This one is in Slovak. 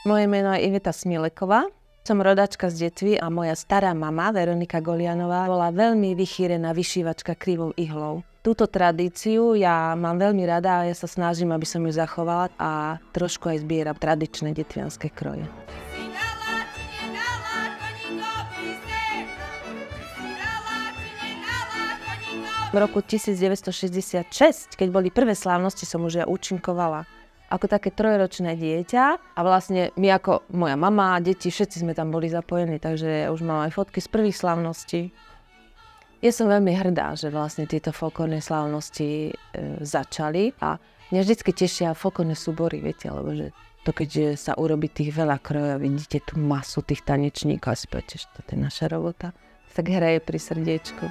Moje meno je Iveta Smileková. Som rodačka z Detvy a moja stará mama, Veronika Golianová, bola veľmi vychýrená vyšívačka krivou ihlou. Túto tradíciu ja mám veľmi rada a ja sa snažím, aby som ju zachovala a trošku aj zbieram tradičné detvianske kroje. V roku 1966, keď boli prvé slávnosti, som už ja účinkovala ako také trojročné dieťa a vlastne my ako moja mama a deti, všetci sme tam boli zapojení, takže ja už mám aj fotky z prvých slávností. Ja som veľmi hrdá, že vlastne tieto folklórne slávnosti začali a mňa vždycky tešia folklórne súbory, viete, lebo že to keďže sa urobí tých veľa krojov, vidíte tú masu tých tanečníkov a si poviete, že to je naša robota, tak hraje pri srdiečku.